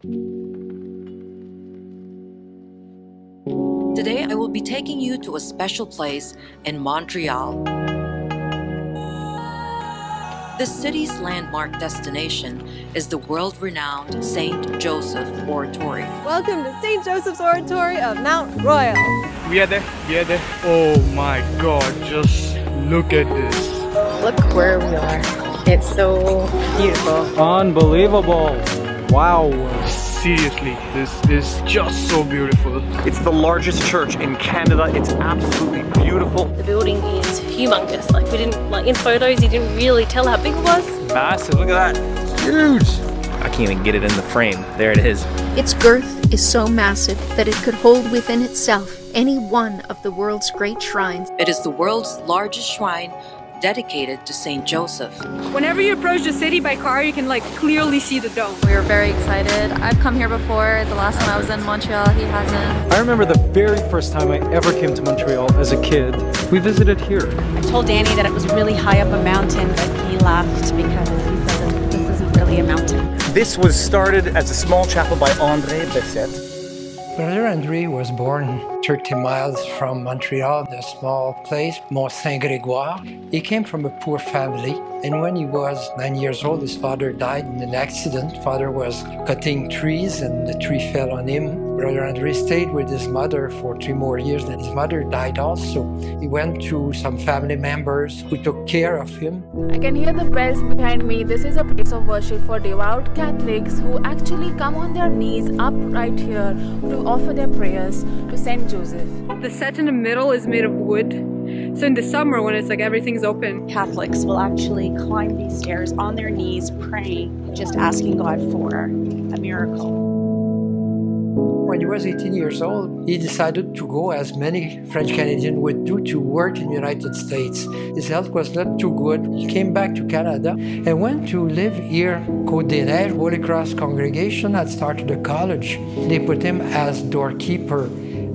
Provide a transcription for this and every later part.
Today, I will be taking you to a special place in Montreal. The city's landmark destination is the world-renowned St. Joseph Oratory. Welcome to St. Joseph's Oratory of Mount Royal. We are there. Oh my God, just look at this. Look where we are. It's so beautiful. Unbelievable. Wow. Seriously, this is just so beautiful. It's the largest church in Canada. It's absolutely beautiful. The building is humongous. Like, we didn't, like, in photos, you didn't really tell how big it was. Massive, look at that. Huge. I can't even get it in the frame. There it is. Its girth is so massive that it could hold within itself any one of the world's great shrines. It is the world's largest shrine dedicated to St. Joseph. Whenever you approach the city by car, you can clearly see the dome. We were very excited. I've come here before. The last time I was in Montreal, he hasn't. I remember the very first time I ever came to Montreal as a kid. We visited here. I told Danny that it was really high up a mountain, but he laughed because he said this isn't really a mountain. This was started as a small chapel by André Bessette. Brother André was born 30 miles from Montreal, a small place, Mont-Saint-Grégoire. He came from a poor family, and when he was 9 years old, his father died in an accident. Father was cutting trees, and the tree fell on him. Brother André stayed with his mother for 3 more years, and his mother died also. He went to some family members who took care of him. I can hear the bells behind me. This is a place of worship for devout Catholics who actually come on their knees up right here to offer their prayers to St. Joseph. The set in the middle is made of wood. So in the summer, when it's everything's open, Catholics will actually climb these stairs on their knees, praying, just asking God for a miracle. When he was 18 years old, he decided to go, as many French Canadians would do, to work in the United States. His health was not too good. He came back to Canada and went to live here. Côte des Neiges, Holy Cross congregation had started a college. They put him as doorkeeper.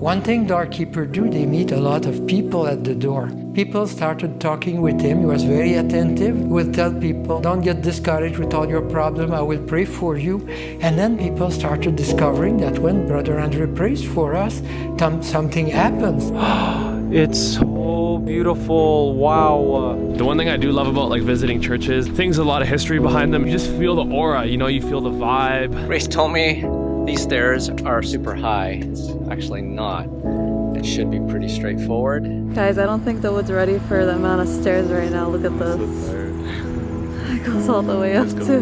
One thing doorkeeper do, they meet a lot of people at the door. People started talking with him. He was very attentive. He would tell people, don't get discouraged with all your problems. I will pray for you. And then people started discovering that when Brother André prays for us, something happens. It's so beautiful. Wow. The one thing I do love about visiting churches, things with a lot of history behind them, you just feel the aura, you feel the vibe. Grace told me these stairs are super high. It's actually not. It should be pretty straightforward. Guys, I don't think the wood's ready for the amount of stairs right now. Look at this. It goes all the way up to...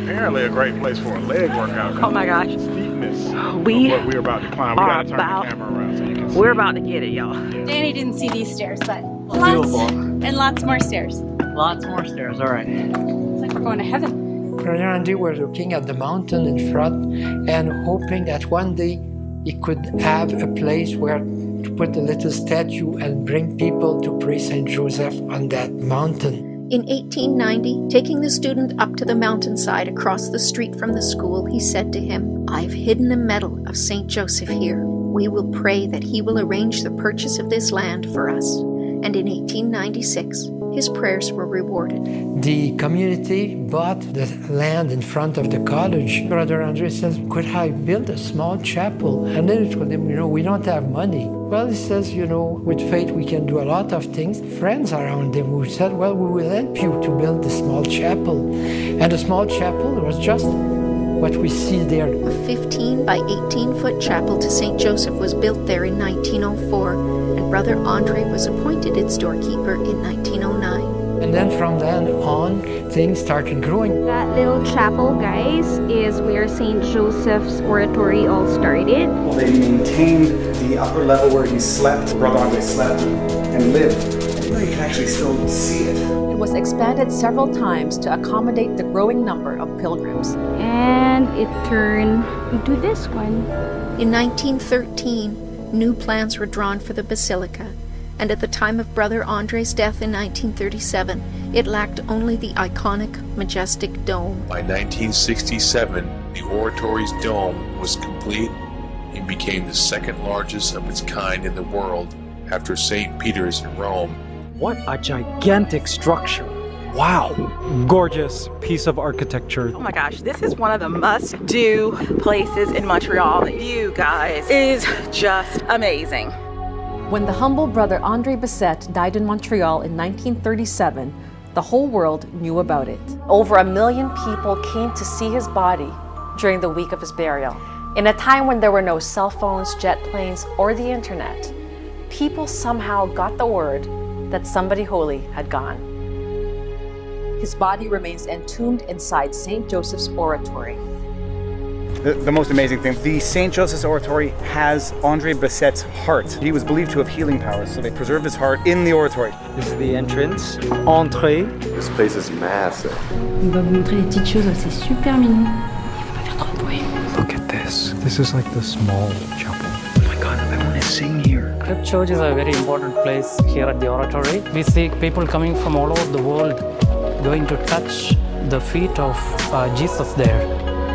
Apparently a great place for a leg workout. Oh my gosh. Steepness. We're about to climb. We gotta turn the camera around so you can see. We're about to get it, y'all. Danny didn't see these stairs, but Lots more stairs. Lots more stairs, all right. It's like we're going to heaven. Brother André was looking at the mountain in front and hoping that one day he could have a place where to put a little statue and bring people to pray St. Joseph on that mountain. In 1890, taking the student up to the mountainside across the street from the school, he said to him, "I've hidden a medal of St. Joseph here. We will pray that he will arrange the purchase of this land for us." And in 1896, his prayers were rewarded. The community bought the land in front of the college. Brother André says, could I build a small chapel? And then I told him, we don't have money. Well, he says, with faith we can do a lot of things. Friends around him who said, well, we will help you to build the small chapel. And the small chapel was just what we see there. A 15 by 18 foot chapel to St. Joseph was built there in 1904, and Brother André was appointed its doorkeeper in 1909. And then from then on, things started growing. That little chapel, guys, is where St. Joseph's Oratory all started. Well, they maintained the upper level where he slept, Brother André slept and lived. You can actually still see it. It was expanded several times to accommodate the growing number of pilgrims. And it turned into this one. In 1913, new plans were drawn for the basilica, and at the time of Brother André's death in 1937, it lacked only the iconic, majestic dome. By 1967, the oratory's dome was complete and became the second largest of its kind in the world after St. Peter's in Rome. What a gigantic structure. Wow, gorgeous piece of architecture. Oh my gosh, this is one of the must-do places in Montreal. The view, guys, is just amazing. When the humble Brother André Bessette died in Montreal in 1937, the whole world knew about it. Over 1 million people came to see his body during the week of his burial. In a time when there were no cell phones, jet planes, or the internet, people somehow got the word that somebody holy had gone. His body remains entombed inside St. Joseph's Oratory. The most amazing thing, the St. Joseph's Oratory has André Bessette's heart. He was believed to have healing powers, so they preserved his heart in the oratory. This is the entrance, entrée. This place is massive. On va vous montrer les petites choses, c'est super mignon. Il faut pas faire trop de bruit. Look at this. This is like the small chapel. Oh my God, I want to sing here. Crypt Church is a very important place here at the Oratory. We see people coming from all over the world going to touch the feet of Jesus there.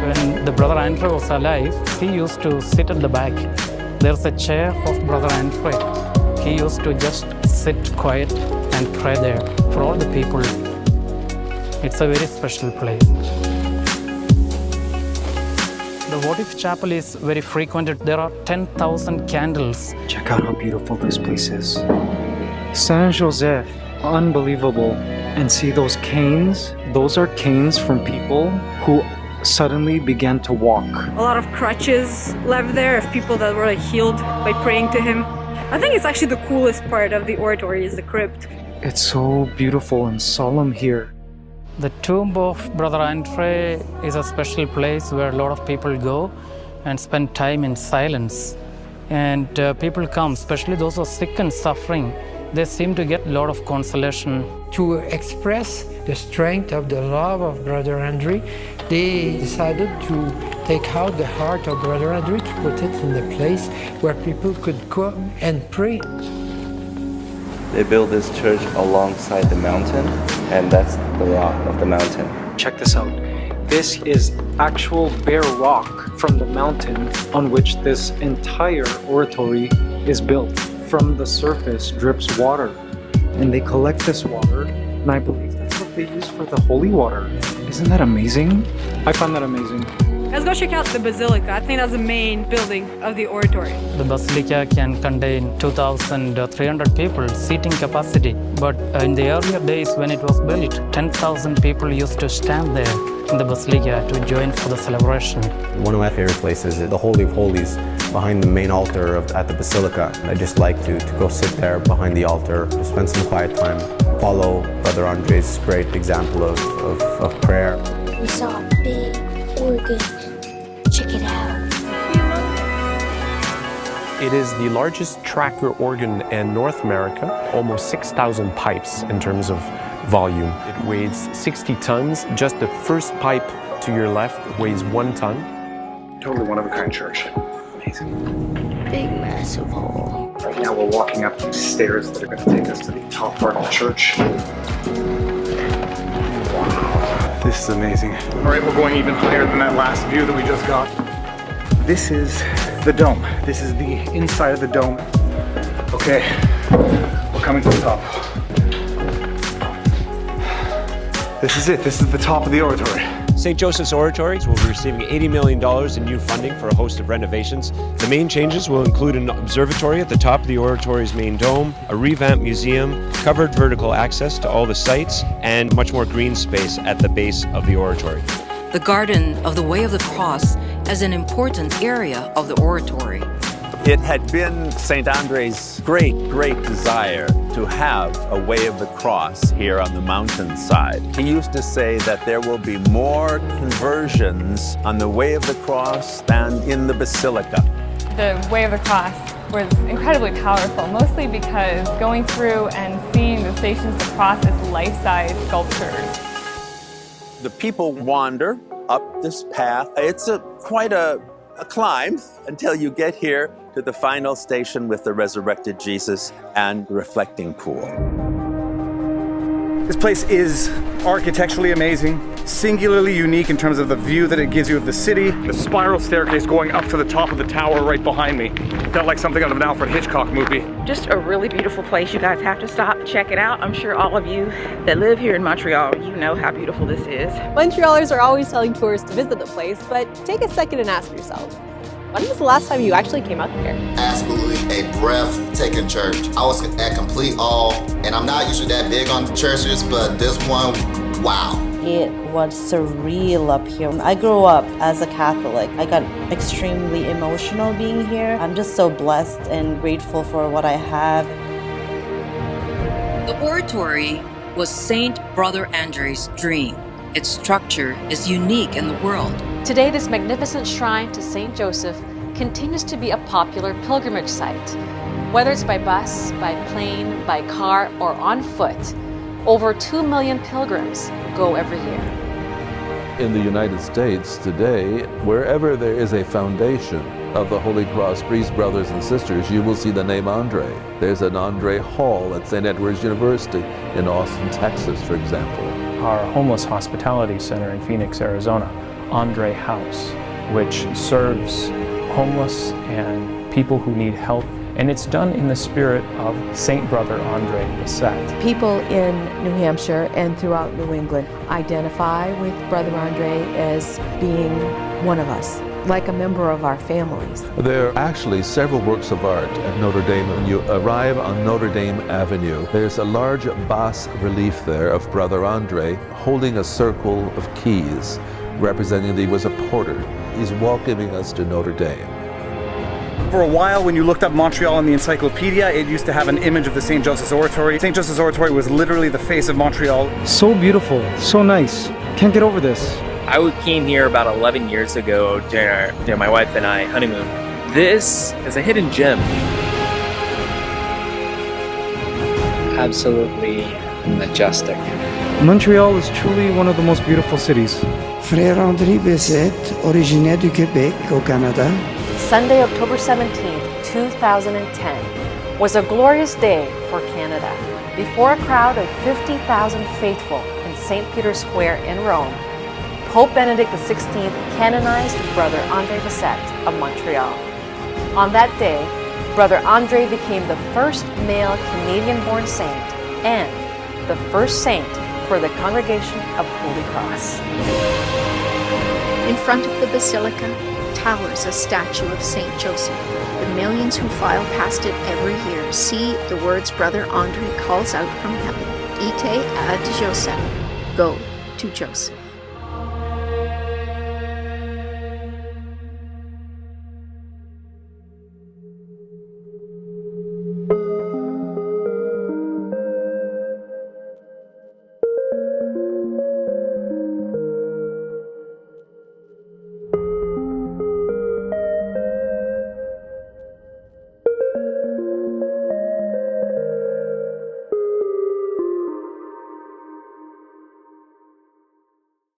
When the Brother André was alive, he used to sit at the back. There's a chair of Brother André. He used to just sit quiet and pray there for all the people. It's a very special place. The votive chapel is very frequented. There are 10,000 candles. Check out how beautiful this place is. Saint Joseph, unbelievable. And see those canes? Those are canes from people who suddenly began to walk. A lot of crutches left there of people that were healed by praying to him. I think it's actually the coolest part of the oratory is the crypt. It's so beautiful and solemn here. The tomb of Brother André is a special place where a lot of people go and spend time in silence. And people come, especially those who are sick and suffering. They seem to get a lot of consolation. To express the strength of the love of Brother André, they decided to take out the heart of Brother André to put it in the place where people could come and pray. They built this church alongside the mountain, and that's the rock of the mountain. Check this out. This is actual bare rock from the mountain on which this entire oratory is built. From the surface drips water, and they collect this water, and I believe that's what they use for the holy water. Isn't that amazing? I found that amazing. Let's go check out the basilica. I think that's the main building of the oratory. The basilica can contain 2,300 people, seating capacity. But in the earlier days when it was built, 10,000 people used to stand there in the basilica to join for the celebration. One of my favorite places is the Holy of Holies behind the main altar at the basilica. I just like to go sit there behind the altar, to spend some quiet time, follow Brother André's great example of prayer. We saw a big organ. Check it out. It is the largest tracker organ in North America, almost 6,000 pipes in terms of volume. It weighs 60 tons. Just the first pipe to your left weighs 1 ton. Totally one-of-a-kind church. Amazing. Big, massive hall. Right now we're walking up some stairs that are going to take us to the top part of the church. Wow, this is amazing. All right, we're going even higher than that last view that we just got. This is the dome. This is the inside of the dome. Okay, we're coming to the top. This is it. This is the top of the oratory. St. Joseph's Oratory will be receiving $80 million in new funding for a host of renovations. The main changes will include an observatory at the top of the oratory's main dome, a revamped museum, covered vertical access to all the sites, and much more green space at the base of the oratory. The Garden of the Way of the Cross is an important area of the oratory. It had been St. André's great desire to have a Way of the Cross here on the mountainside. He used to say that there will be more conversions on the Way of the Cross than in the Basilica. The Way of the Cross was incredibly powerful, mostly because going through and seeing the Stations of the Cross as life-size sculptures. The people wander up this path. It's quite a climb until you get here to the final station with the resurrected Jesus and the reflecting pool. This place is architecturally amazing, singularly unique in terms of the view that it gives you of the city. The spiral staircase going up to the top of the tower right behind me felt like something out of an Alfred Hitchcock movie. Just a really beautiful place. You guys have to stop, check it out. I'm sure all of you that live here in Montreal, you know how beautiful this is. Montrealers are always telling tourists to visit the place, but take a second and ask yourself, when was the last time you actually came out here? Absolutely a breathtaking church. I was at complete awe, and I'm not usually that big on churches, but this one, wow. It was surreal up here. I grew up as a Catholic. I got extremely emotional being here. I'm just so blessed and grateful for what I have. The oratory was Saint Brother André's dream. Its structure is unique in the world. Today, this magnificent shrine to Saint Joseph continues to be a popular pilgrimage site. Whether it's by bus, by plane, by car, or on foot, over 2 million pilgrims go every year. In the United States today, wherever there is a foundation of the Holy Cross priest brothers and sisters, you will see the name André. There's an André Hall at St. Edward's University in Austin, Texas, for example. Our homeless hospitality center in Phoenix, Arizona, André House, which serves homeless and people who need help. And it's done in the spirit of Saint Brother André Bessette. People in New Hampshire and throughout New England identify with Brother André as being one of us, like a member of our families. There are actually several works of art at Notre Dame. When you arrive on Notre Dame Avenue, there's a large bas-relief there of Brother André holding a circle of keys, representing that he was a porter. He's welcoming us to Notre Dame. For a while, when you looked up Montreal in the encyclopedia, it used to have an image of the St. Joseph's Oratory. St. Joseph's Oratory was literally the face of Montreal. So beautiful, so nice. Can't get over this. I came here about 11 years ago during my wife and I honeymoon. This is a hidden gem. Absolutely majestic. Montreal is truly one of the most beautiful cities. Frère André Bessette, originaire du Québec, au Canada. Sunday, October 17th, 2010, was a glorious day for Canada. Before a crowd of 50,000 faithful in St. Peter's Square in Rome, Pope Benedict XVI canonized Brother André Bessette of Montreal. On that day, Brother André became the first male Canadian-born saint and the first saint for the Congregation of Holy Cross. In front of the basilica towers a statue of Saint Joseph. The millions who file past it every year see the words Brother André calls out from heaven, Ite ad Joseph, go to Joseph.